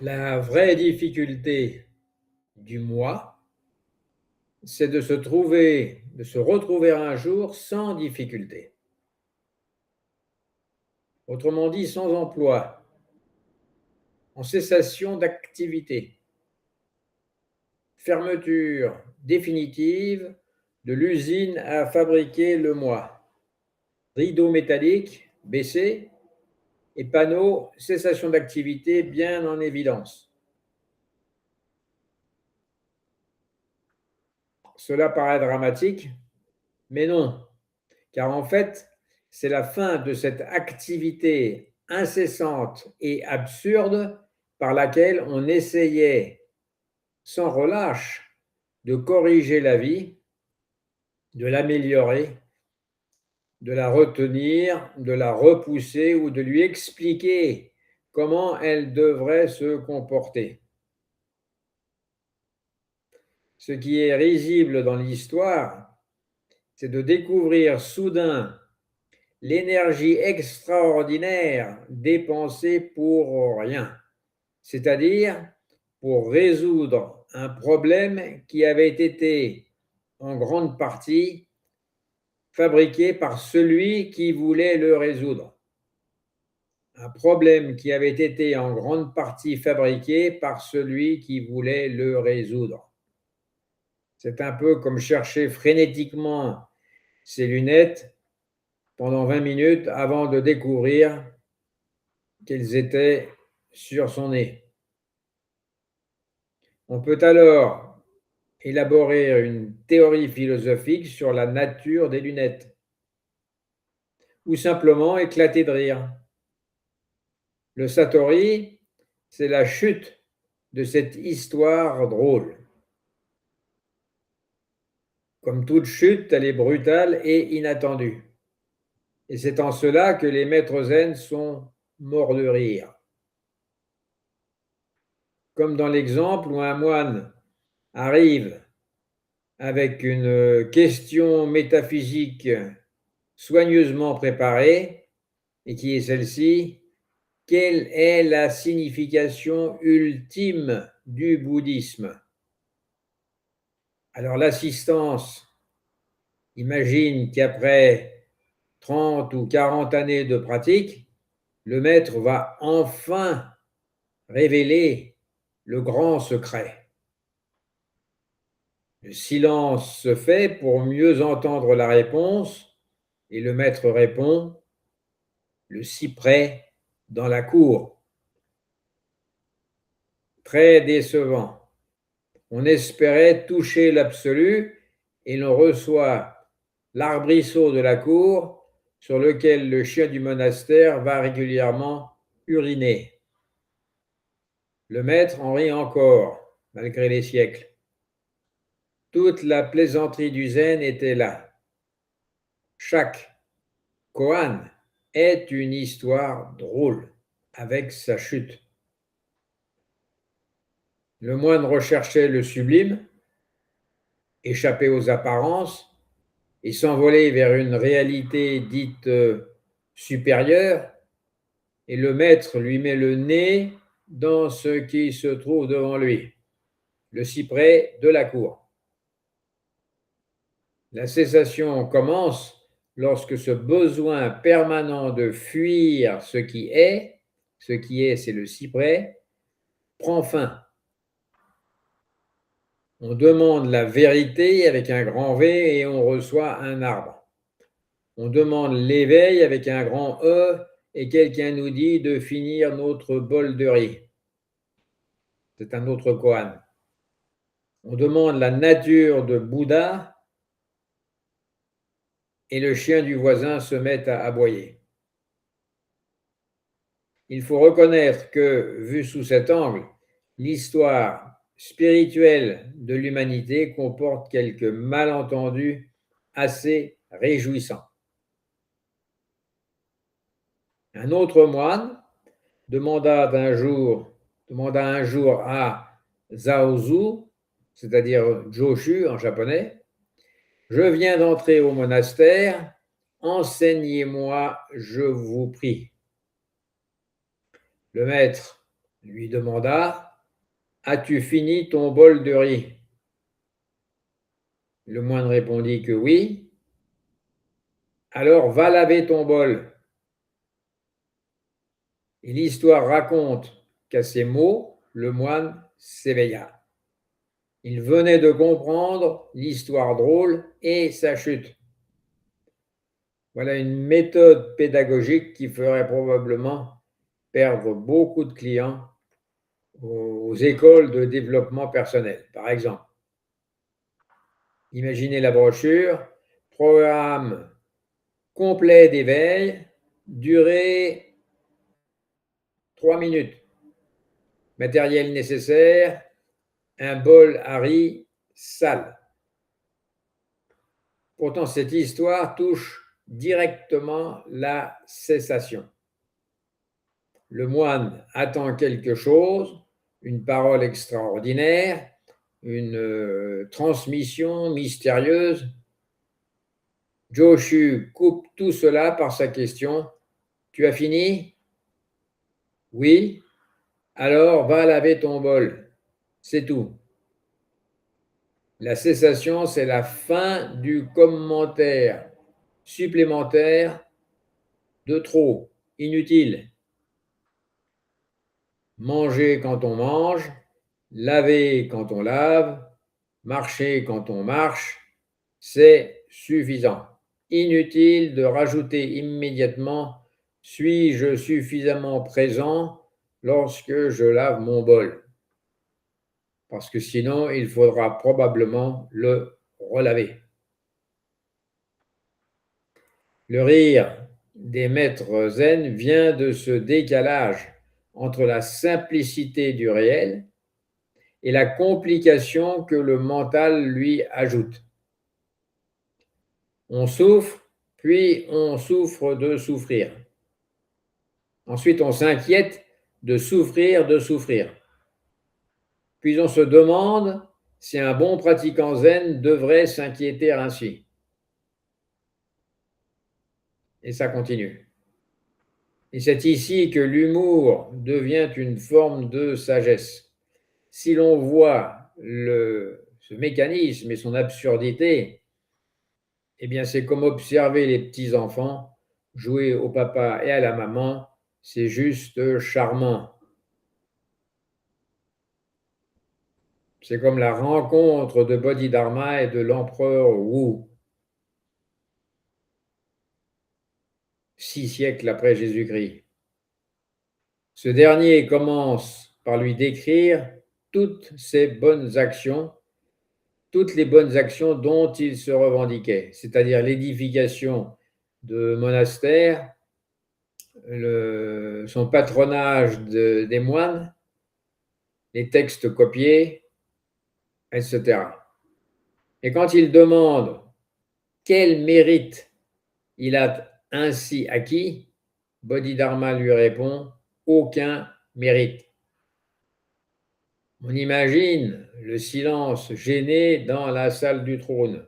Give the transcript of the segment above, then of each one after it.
La vraie difficulté du moi, c'est de se retrouver un jour sans difficulté. Autrement dit, sans emploi, en cessation d'activité, fermeture définitive de l'usine à fabriquer le moi, rideau métallique baissé et panneau cessation d'activité bien en évidence. Cela paraît dramatique, mais non, car en fait, c'est la fin de cette activité incessante et absurde par laquelle on essayait sans relâche de corriger la vie, de l'améliorer, de la retenir, de la repousser ou de lui expliquer comment elle devrait se comporter. Ce qui est risible dans l'histoire, c'est de découvrir soudain l'énergie extraordinaire dépensée pour rien, c'est-à-dire pour résoudre un problème qui avait été en grande partie fabriqué par celui qui voulait le résoudre. Un problème qui avait été en grande partie fabriqué par celui qui voulait le résoudre. C'est un peu comme chercher frénétiquement ses lunettes pendant 20 minutes avant de découvrir qu'elles étaient sur son nez. On peut alors élaborer une théorie philosophique sur la nature des lunettes, ou simplement éclater de rire. Le Satori, c'est la chute de cette histoire drôle. Comme toute chute, elle est brutale et inattendue. Et c'est en cela que les maîtres zen sont morts de rire. Comme dans l'exemple où un moine arrive avec une question métaphysique soigneusement préparée, et qui est celle-ci: quelle est la signification ultime du bouddhisme? Alors l'assistance imagine qu'après 30 ou 40 années de pratique, le maître va enfin révéler le grand secret. Le silence se fait pour mieux entendre la réponse et le maître répond: le cyprès dans la cour. Très décevant. On espérait toucher l'absolu et l'on reçoit l'arbrisseau de la cour sur lequel le chien du monastère va régulièrement uriner. Le maître en rit encore, malgré les siècles. Toute la plaisanterie du zen était là. Chaque koan est une histoire drôle, avec sa chute. Le moine recherchait le sublime, échapper aux apparences et s'envoler vers une réalité dite supérieure, et le maître lui met le nez dans ce qui se trouve devant lui, le cyprès de la cour. La cessation commence lorsque ce besoin permanent de fuir ce qui est, c'est le cyprès, prend fin. On demande la vérité avec un grand V et on reçoit un arbre. On demande l'éveil avec un grand E et quelqu'un nous dit de finir notre bol de riz. C'est un autre koan. On demande la nature de Bouddha et le chien du voisin se met à aboyer. Il faut reconnaître que, vu sous cet angle, l'histoire spirituelle de l'humanité comporte quelques malentendus assez réjouissants. Un autre moine demanda un jour à Zaozu, c'est-à-dire Joshu en japonais: je viens d'entrer au monastère, enseignez-moi, je vous prie. Le maître lui demanda: As-tu fini ton bol de riz? Le moine répondit que oui. Alors va laver ton bol. Et l'histoire raconte qu'à ces mots, le moine s'éveilla. Il venait de comprendre l'histoire drôle et sa chute. Voilà une méthode pédagogique qui ferait probablement perdre beaucoup de clients aux écoles de développement personnel, par exemple. Imaginez la brochure, programme complet d'éveil, durée 3 minutes. Matériel nécessaire, un bol à riz sale. Pourtant, cette histoire touche directement la cessation. Le moine attend quelque chose, une parole extraordinaire, une transmission mystérieuse. Joshu coupe tout cela par sa question. Tu as fini? Oui. Alors va laver ton bol. C'est tout. La cessation, c'est la fin du commentaire supplémentaire de trop, inutile. Manger quand on mange, laver quand on lave, marcher quand on marche, c'est suffisant. Inutile de rajouter immédiatement suis-je suffisamment présent lorsque je lave mon bol? Parce que sinon, il faudra probablement le relaver. Le rire des maîtres zen vient de ce décalage entre la simplicité du réel et la complication que le mental lui ajoute. On souffre, puis on souffre de souffrir. Ensuite, on s'inquiète de souffrir, de souffrir. Puis on se demande si un bon pratiquant zen devrait s'inquiéter ainsi. Et ça continue. Et c'est ici que l'humour devient une forme de sagesse. Si l'on voit ce mécanisme et son absurdité, eh bien c'est comme observer les petits-enfants jouer au papa et à la maman, c'est juste charmant. C'est comme la rencontre de Bodhidharma et de l'empereur Wu, 6 siècles après Jésus-Christ. Ce dernier commence par lui décrire toutes ses bonnes actions, toutes les bonnes actions dont il se revendiquait, c'est-à-dire l'édification de monastères, son patronage des moines, les textes copiés, etc. Et quand il demande quel mérite il a ainsi acquis, Bodhidharma lui répond aucun mérite. On imagine le silence gêné dans la salle du trône.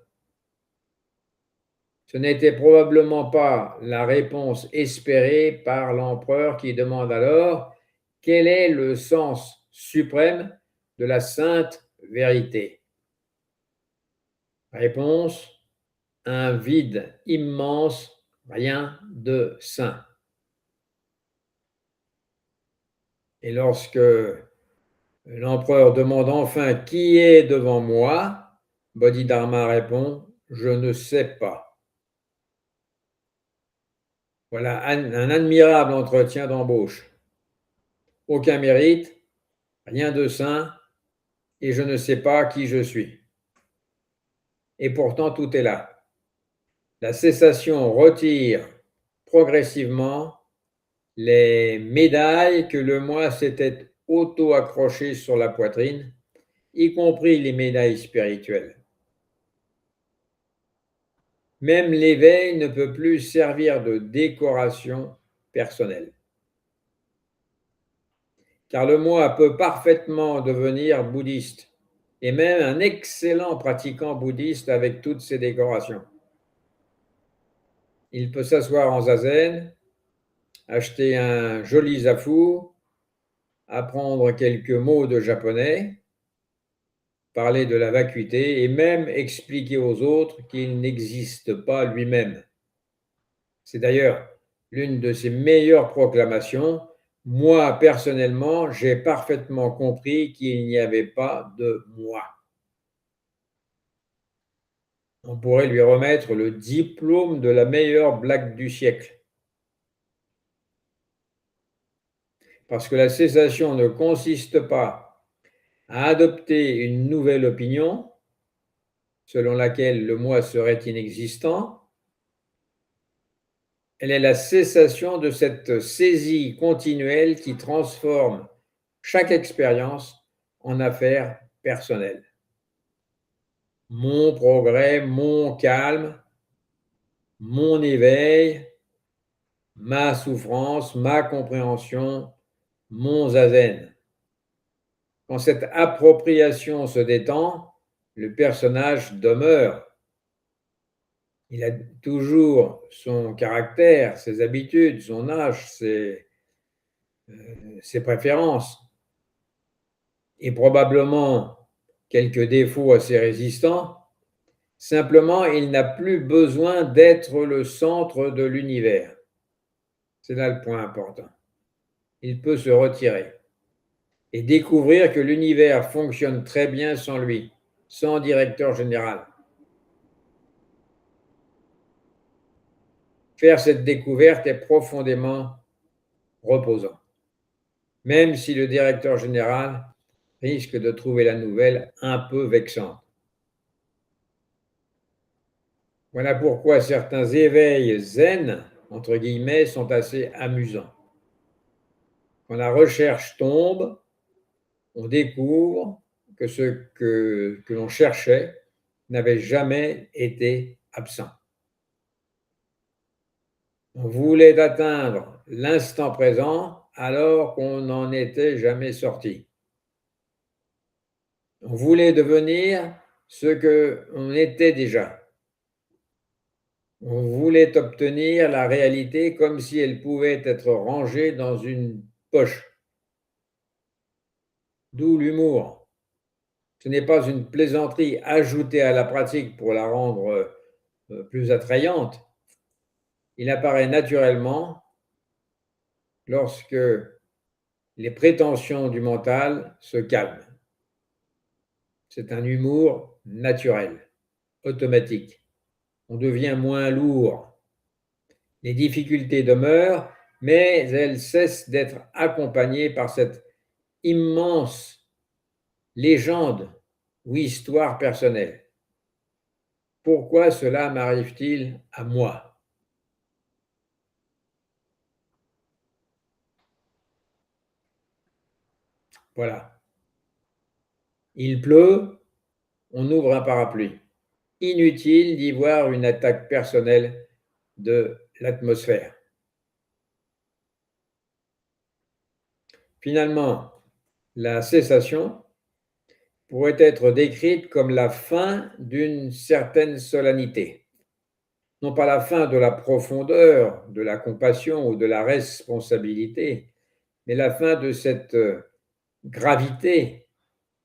Ce n'était probablement pas la réponse espérée par l'empereur qui demande alors quel est le sens suprême de la sainte vérité. Réponse: un vide immense, rien de saint. Et lorsque l'empereur demande enfin qui est devant moi, Bodhidharma répond: je ne sais pas. Voilà un admirable entretien d'embauche. Aucun mérite, rien de saint, et je ne sais pas qui je suis. Et pourtant, tout est là. La cessation retire progressivement les médailles que le moi s'était auto-accrochées sur la poitrine, y compris les médailles spirituelles. Même l'éveil ne peut plus servir de décoration personnelle. Car le moi peut parfaitement devenir bouddhiste, et même un excellent pratiquant bouddhiste avec toutes ses décorations. Il peut s'asseoir en zazen, acheter un joli zafu, apprendre quelques mots de japonais, parler de la vacuité et même expliquer aux autres qu'il n'existe pas lui-même. C'est d'ailleurs l'une de ses meilleures proclamations. Moi, personnellement, j'ai parfaitement compris qu'il n'y avait pas de moi. On pourrait lui remettre le diplôme de la meilleure blague du siècle. Parce que la cessation ne consiste pas à adopter une nouvelle opinion selon laquelle le moi serait inexistant. Elle est la cessation de cette saisie continuelle qui transforme chaque expérience en affaire personnelle. Mon progrès, mon calme, mon éveil, ma souffrance, ma compréhension, mon zazen. Quand cette appropriation se détend, le personnage demeure. Il a toujours son caractère, ses habitudes, son âge, ses préférences et probablement quelques défauts assez résistants. Simplement, il n'a plus besoin d'être le centre de l'univers. C'est là le point important. Il peut se retirer et découvrir que l'univers fonctionne très bien sans lui, sans directeur général. Faire cette découverte est profondément reposant, même si le directeur général risque de trouver la nouvelle un peu vexante. Voilà pourquoi certains éveils zen, entre guillemets, sont assez amusants. Quand la recherche tombe, on découvre que ce que l'on cherchait n'avait jamais été absent. On voulait atteindre l'instant présent alors qu'on n'en était jamais sorti. On voulait devenir ce que l'on était déjà. On voulait obtenir la réalité comme si elle pouvait être rangée dans une poche. D'où l'humour. Ce n'est pas une plaisanterie ajoutée à la pratique pour la rendre plus attrayante. Il apparaît naturellement lorsque les prétentions du mental se calment. C'est un humour naturel, automatique. On devient moins lourd. Les difficultés demeurent, mais elles cessent d'être accompagnées par cette immense légende ou histoire personnelle. Pourquoi cela m'arrive-t-il à moi? Voilà. Il pleut, on ouvre un parapluie. Inutile d'y voir une attaque personnelle de l'atmosphère. Finalement, la cessation pourrait être décrite comme la fin d'une certaine solennité. Non pas la fin de la profondeur, de la compassion ou de la responsabilité, mais la fin de cette gravité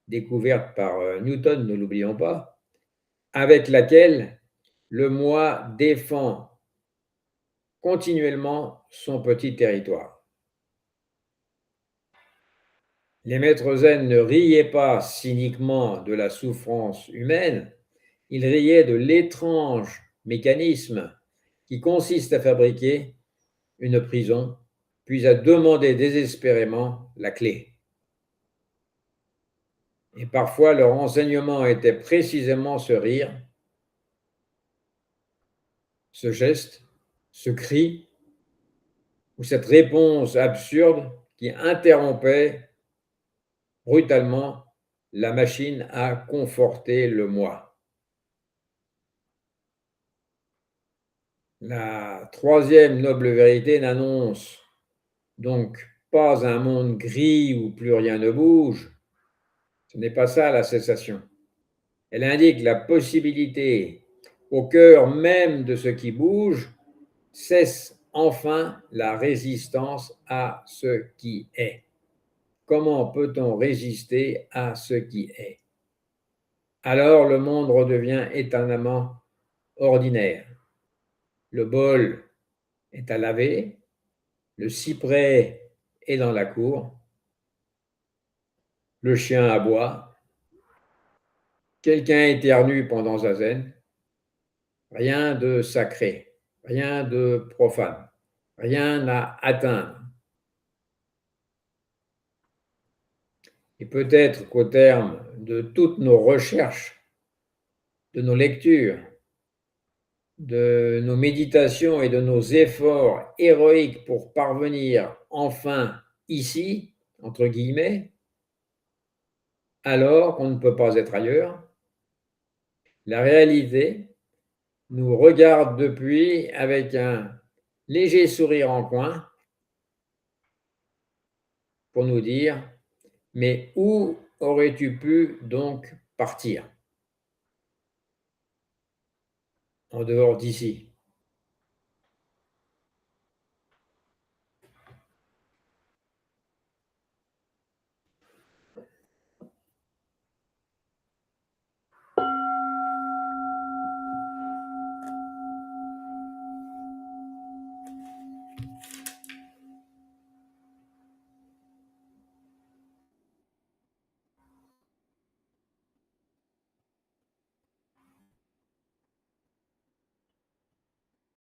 découverte par Newton, ne l'oublions pas, avec laquelle le moi défend continuellement son petit territoire. Les maîtres zen ne riaient pas cyniquement de la souffrance humaine, ils riaient de l'étrange mécanisme qui consiste à fabriquer une prison, puis à demander désespérément la clé. Et parfois, leur enseignement était précisément ce rire, ce geste, ce cri, ou cette réponse absurde qui interrompait brutalement la machine à conforter le moi. La troisième noble vérité n'annonce donc pas un monde gris où plus rien ne bouge. Ce n'est pas ça la cessation. Elle indique la possibilité au cœur même de ce qui bouge cesse enfin la résistance à ce qui est. comment peut-on résister à ce qui est? Alors le monde redevient étonnamment ordinaire. Le bol est à laver, le cyprès est dans la cour, le chien aboie, quelqu'un éternue pendant zazen, rien de sacré, rien de profane, rien à atteindre. Et peut-être qu'au terme de toutes nos recherches, de nos lectures, de nos méditations et de nos efforts héroïques pour parvenir enfin ici, entre guillemets, alors qu'on ne peut pas être ailleurs, la réalité nous regarde depuis avec un léger sourire en coin pour nous dire: mais où aurais-tu pu donc partir en dehors d'ici?